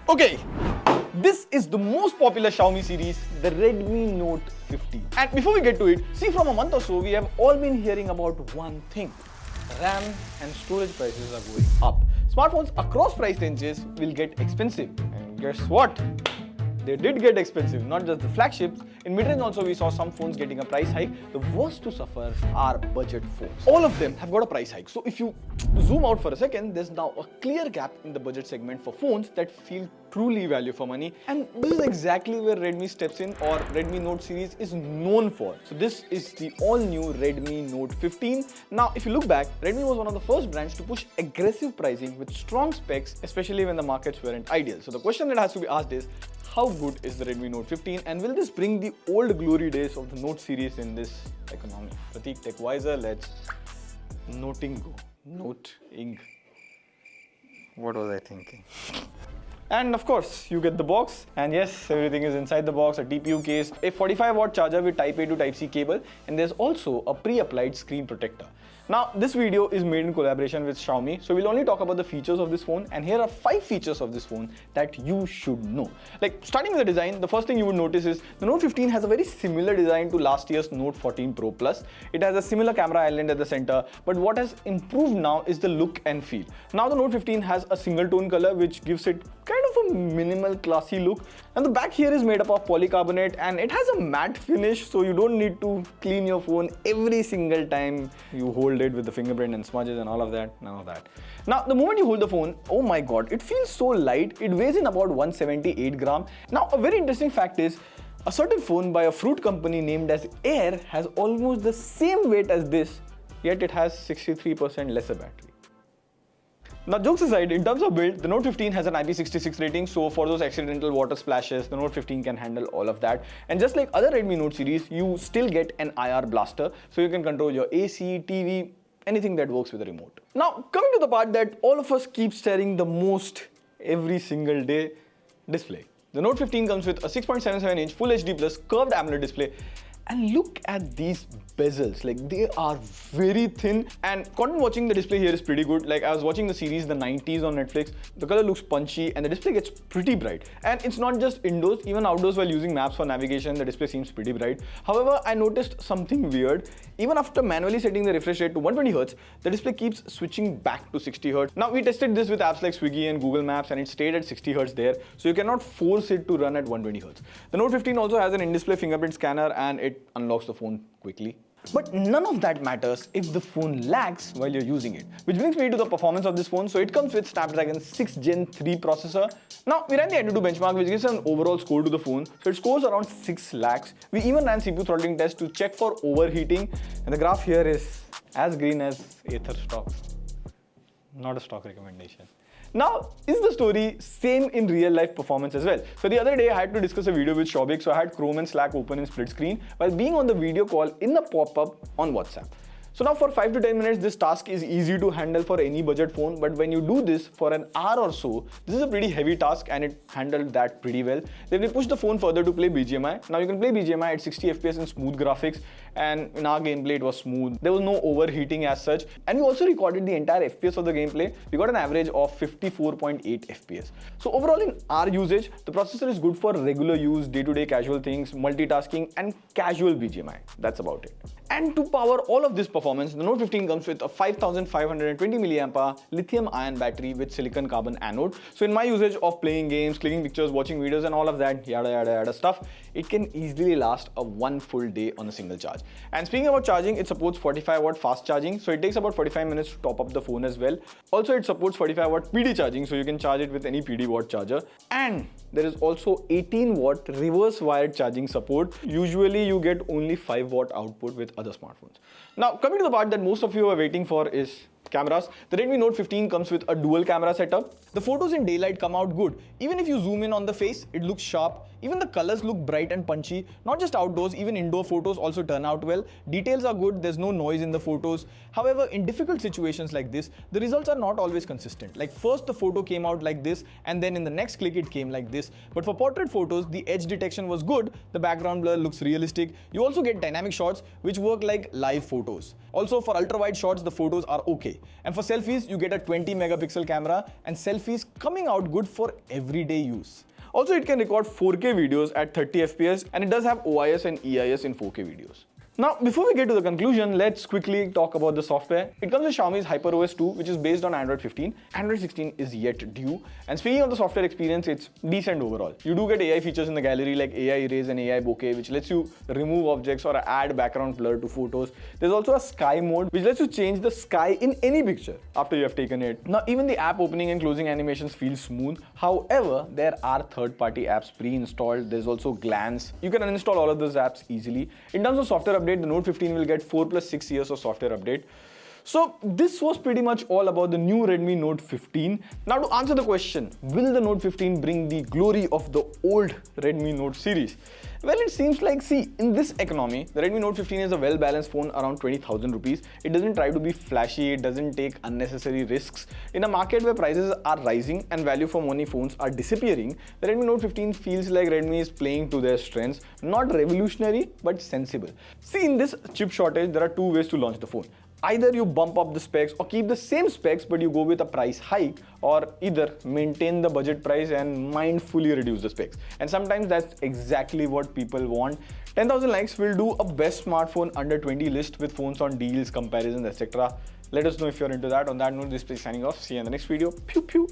Okay, this is the most popular Xiaomi series, the Redmi Note 15. And before we get to it, see, from a month or so, we have all been hearing about one thing. RAM and storage prices are going up. Smartphones across price ranges will get expensive. And guess what? They did get expensive, not just the flagships. In mid-range also we saw some phones getting a price hike. The worst to suffer are budget phones. All of them have got a price hike. So if you zoom out for a second, there's now a clear gap in the budget segment for phones that feel truly value for money. And this is exactly where Redmi steps in, or Redmi Note series is known for. So this is the all-new Redmi Note 15. Now, if you look back, Redmi was one of the first brands to push aggressive pricing with strong specs, especially when the markets weren't ideal. So the question that has to be asked is, how good is the Redmi Note 15, and will this bring the old glory days of the Note series in this economy? Pratik, TechWiser, let's noting go. Noting. What was I thinking? And of course, you get the box, and yes, everything is inside the box, a TPU case, a 45-watt charger with Type A to Type C cable, and there's also a pre-applied screen protector. Now, this video is made in collaboration with Xiaomi, so we'll only talk about the features of this phone, and here are 5 features of this phone that you should know. Like, starting with the design, the first thing you would notice is the Note 15 has a very similar design to last year's Note 14 Pro Plus. It has a similar camera island at the center, but what has improved now is the look and feel. Now the Note 15 has a single tone color which gives it kind of a minimal classy look, and the back here is made up of polycarbonate and it has a matte finish, so you don't need to clean your phone every single time you hold it with the fingerprint and smudges and all of that. None of that. Now the moment you hold the phone, oh my god, it feels so light. It weighs in about 178 gram. Now a very interesting fact is, a certain phone by a fruit company named as Air has almost the same weight as this, yet it has 63% lesser battery. Now, jokes aside, in terms of build, the Note 15 has an IP66 rating, so for those accidental water splashes, the Note 15 can handle all of that. And just like other Redmi Note series, you still get an IR blaster, so you can control your AC, TV, anything that works with a remote. Now, coming to the part that all of us keep staring the most every single day, display. The Note 15 comes with a 6.77-inch Full HD Plus curved AMOLED display. And look at these bezels, like they are very thin, and content watching the display here is pretty good. Like I was watching the series The 90s on Netflix, the color looks punchy and the display gets pretty bright. And it's not just indoors, even outdoors while using maps for navigation, the display seems pretty bright. However, I noticed something weird. Even after manually setting the refresh rate to 120Hz, the display keeps switching back to 60Hz. Now we tested this with apps like Swiggy and Google Maps and it stayed at 60Hz there, so you cannot force it to run at 120Hz. The Note 15 also has an in-display fingerprint scanner and it unlocks the phone quickly. But none of that matters if the phone lags while you're using it. Which brings me to the performance of this phone. So it comes with Snapdragon 6 Gen 3 processor. Now we ran the AnTuTu benchmark, which gives an overall score to the phone. So it scores around 6 lakhs. We even ran CPU throttling test to check for overheating. And the graph here is as green as Aether stocks. Not a stock recommendation. Now, is the story same in real life performance as well? So the other day I had to discuss a video with Shobik, so I had Chrome and Slack open in split screen while being on the video call in the pop-up on WhatsApp. So now for 5 to 10 minutes, this task is easy to handle for any budget phone, but when you do this for an hour or so, this is a pretty heavy task and it handled that pretty well. Then we pushed the phone further to play BGMI. Now you can play BGMI at 60 FPS and smooth graphics, and in our gameplay it was smooth. There was no overheating as such, and we also recorded the entire FPS of the gameplay. We got an average of 54.8 FPS. So overall in our usage, the processor is good for regular use, day-to-day casual things, multitasking and casual BGMI. That's about it. And to power all of this performance, the Note 15 comes with a 5520 mAh lithium-ion battery with silicon-carbon anode. So in my usage of playing games, clicking pictures, watching videos and all of that yada yada yada stuff, it can easily last a 1 full day on a single charge. And speaking about charging, it supports 45-watt fast charging, so it takes about 45 minutes to top up the phone as well. Also, it supports 45-watt PD charging, so you can charge it with any PD watt charger. And there is also 18-watt reverse wired charging support. Usually you get only 5-watt output with other smartphones. Now coming to the part that most of you are waiting for is cameras. The Redmi Note 15 comes with a dual camera setup. The photos in daylight come out good. Even if you zoom in on the face, it looks sharp. Even the colors look bright and punchy. Not just outdoors, even indoor photos also turn out well. Details are good, there's no noise in the photos. However, in difficult situations like this, the results are not always consistent. Like first the photo came out like this, and then in the next click it came like this. But for portrait photos, the edge detection was good. The background blur looks realistic. You also get dynamic shots which work like live photos. Also for ultra wide shots, the photos are okay. day. And for selfies, you get a 20 megapixel camera and selfies coming out good for everyday use. Also, it can record 4K videos at 30 FPS and it does have OIS and EIS in 4K videos. Now, before we get to the conclusion, let's quickly talk about the software. It comes with Xiaomi's HyperOS 2, which is based on Android 15. Android 16 is yet due. And speaking of the software experience, it's decent overall. You do get AI features in the gallery like AI erase and AI bokeh, which lets you remove objects or add background blur to photos. There's also a sky mode, which lets you change the sky in any picture after you have taken it. Now, even the app opening and closing animations feel smooth. However, there are third-party apps pre-installed. There's also Glance. You can uninstall all of those apps easily. In terms of software update, the Note 15 will get 4 plus 6 years of software update. So this was pretty much all about the new Redmi Note 15. Now to answer the question, will the Note 15 bring the glory of the old Redmi Note series? Well, it seems like, see, in this economy, the Redmi Note 15 is a well-balanced phone around 20,000 rupees. It doesn't try to be flashy, it doesn't take unnecessary risks. In a market where prices are rising and value for money phones are disappearing, the Redmi Note 15 feels like Redmi is playing to their strengths. Not revolutionary, but sensible. See, in this chip shortage, there are two ways to launch the phone. Either you bump up the specs or keep the same specs but you go with a price hike, or either maintain the budget price and mindfully reduce the specs. And sometimes that's exactly what people want. 10,000 likes will do a best smartphone under 20 list with phones on deals, comparisons, etc. Let us know if you're into that. On that note, this is signing off. See you in the next video. Pew pew.